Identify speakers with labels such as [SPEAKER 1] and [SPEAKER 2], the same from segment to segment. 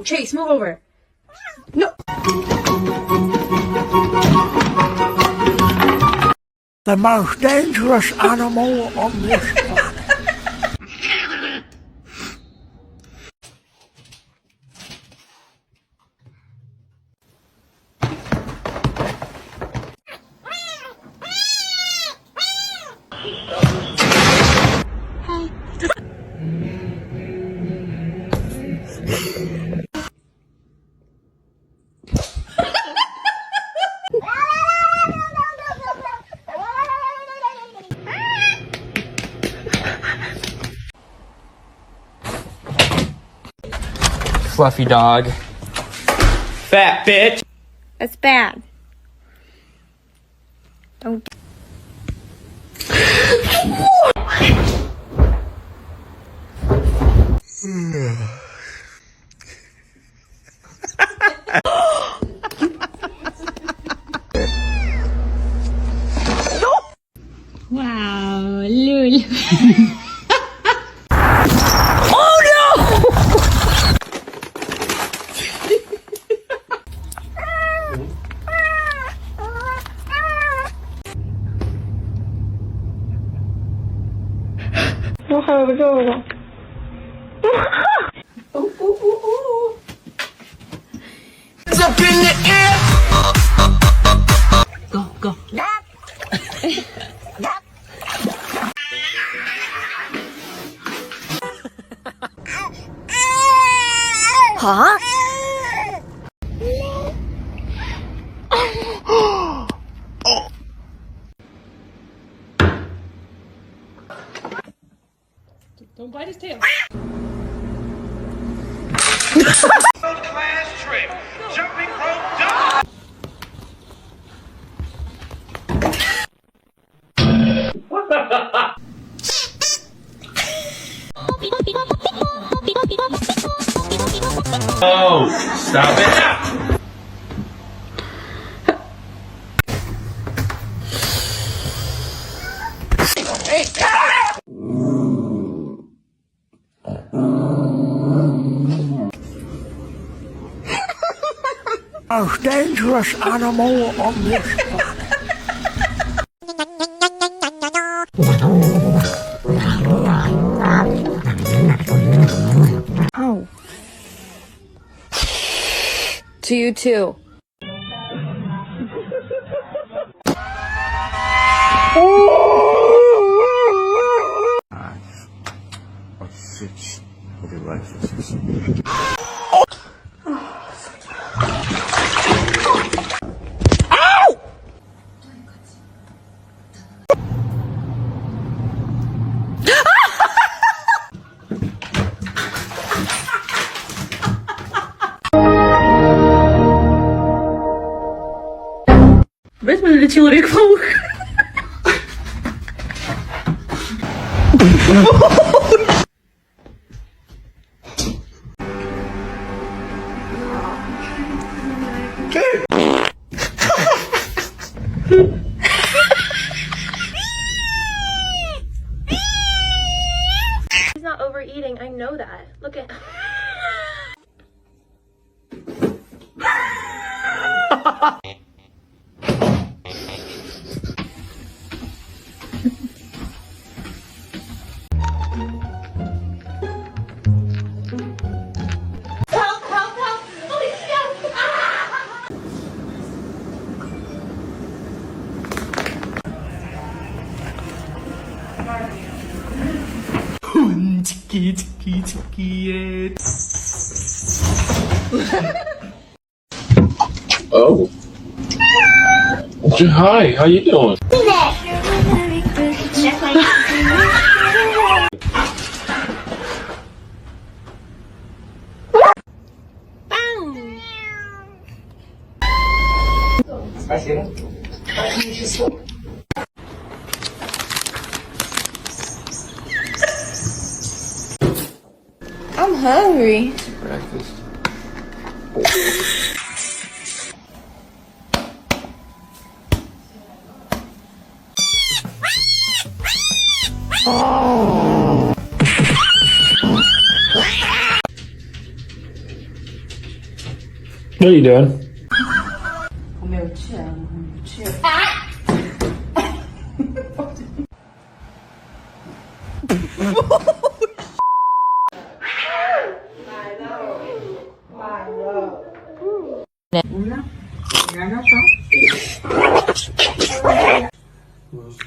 [SPEAKER 1] No, Chase, move over. No.
[SPEAKER 2] The most dangerous animal on this planet.
[SPEAKER 3] Fluffy dog. Fat bitch!
[SPEAKER 4] That's bad. Don't. Wow, Lulu.
[SPEAKER 3] It's up in the air!
[SPEAKER 4] Go, go. Huh?
[SPEAKER 1] Don't bite his tail.
[SPEAKER 5] Class trip, jumping rope double. Oh, stop it now.
[SPEAKER 2] Most dangerous animal on this planet.
[SPEAKER 4] Oh. To you too.
[SPEAKER 1] Весь мене чоловік паук.
[SPEAKER 6] He's not overeating, I know that. Look at
[SPEAKER 3] Chicky, chicky, chicky.
[SPEAKER 5] Oh. Hi, how you doing?
[SPEAKER 4] I'm hungry.
[SPEAKER 3] Breakfast.
[SPEAKER 5] What are you doing?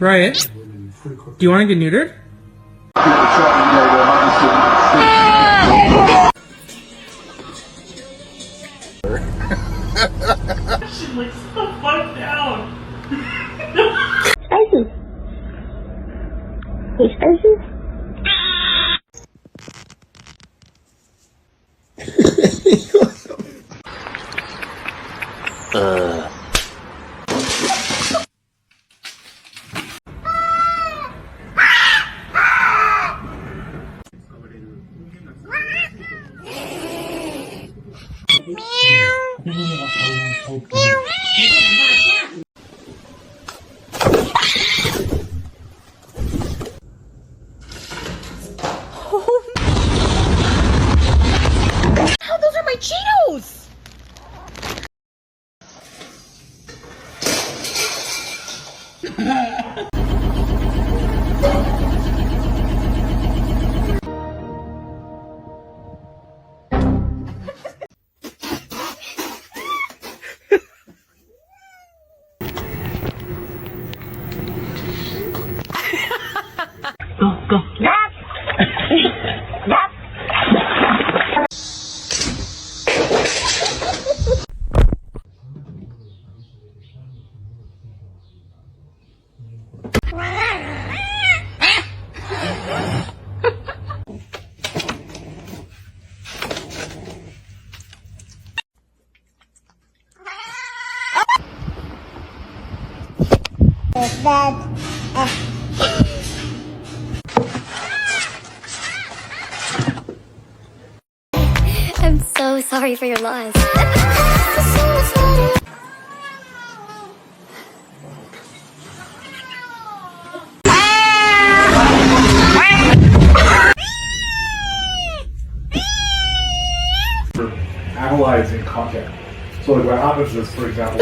[SPEAKER 3] Riot, do you want to get neutered?
[SPEAKER 4] Those are my Cheetos!
[SPEAKER 7] I'm so sorry for your loss.
[SPEAKER 8] Analyzing content. So like what happens is, for example,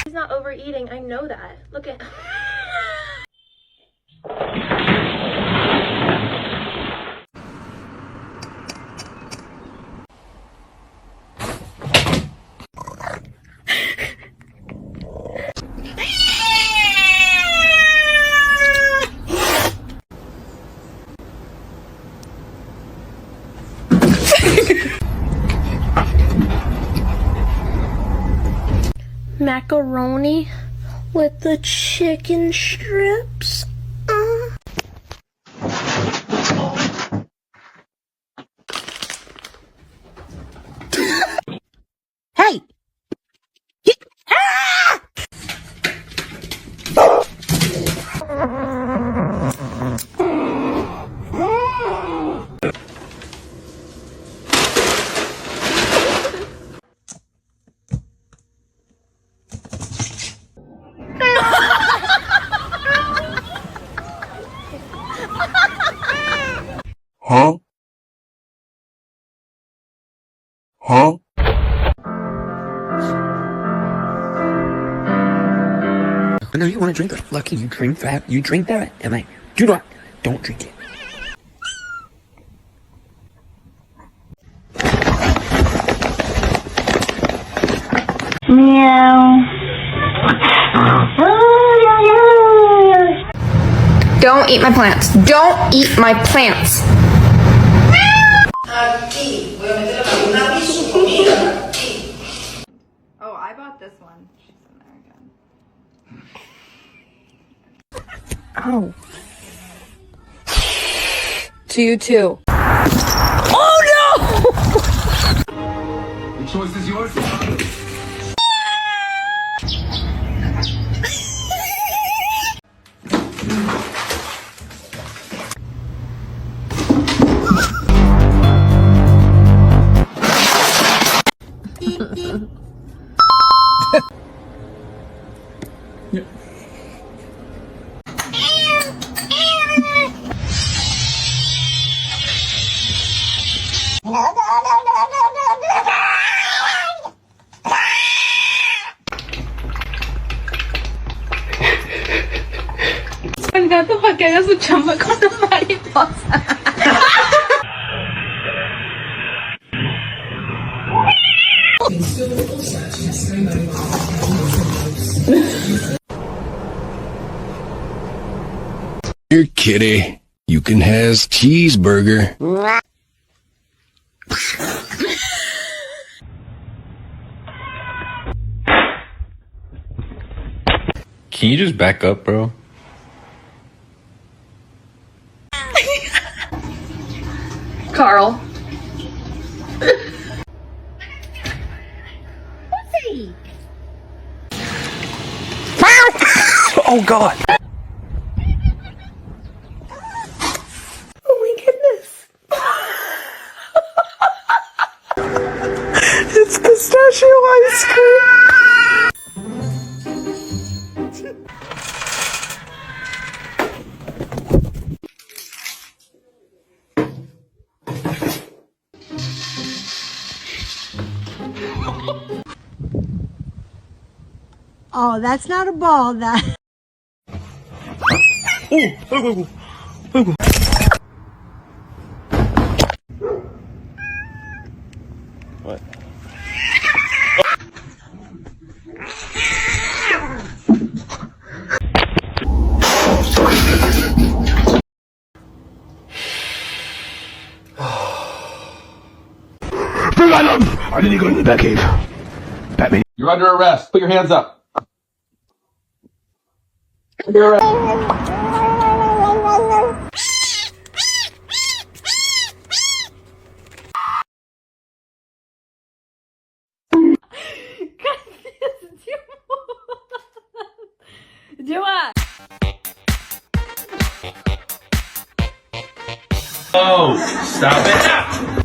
[SPEAKER 6] He's not overeating. I know that. Look at.
[SPEAKER 7] Macaroni with the chicken strips.
[SPEAKER 2] Hey! Huh? Huh?
[SPEAKER 9] No, you want to drink it. Lucky you drink that. You drink that, and I do not. Don't drink it.
[SPEAKER 4] Don't eat my plants. Don't eat my plants.
[SPEAKER 10] Oh, I bought this one. She's American.
[SPEAKER 4] Oh. To you too.
[SPEAKER 3] The choice is yours. Yep.
[SPEAKER 1] El gato para que haga su chamba con la mariposa.
[SPEAKER 11] Here, kitty. You can has cheeseburger.
[SPEAKER 5] Can you just back up, bro?
[SPEAKER 1] Carl.
[SPEAKER 2] Oh God.
[SPEAKER 7] Oh my goodness.
[SPEAKER 2] It's pistachio ice cream.
[SPEAKER 7] Oh, that's not a ball, that.
[SPEAKER 5] What?
[SPEAKER 2] I didn't go to the back cave. Batman.
[SPEAKER 3] You're under arrest. Put your hands up.
[SPEAKER 5] Oh, stop it now!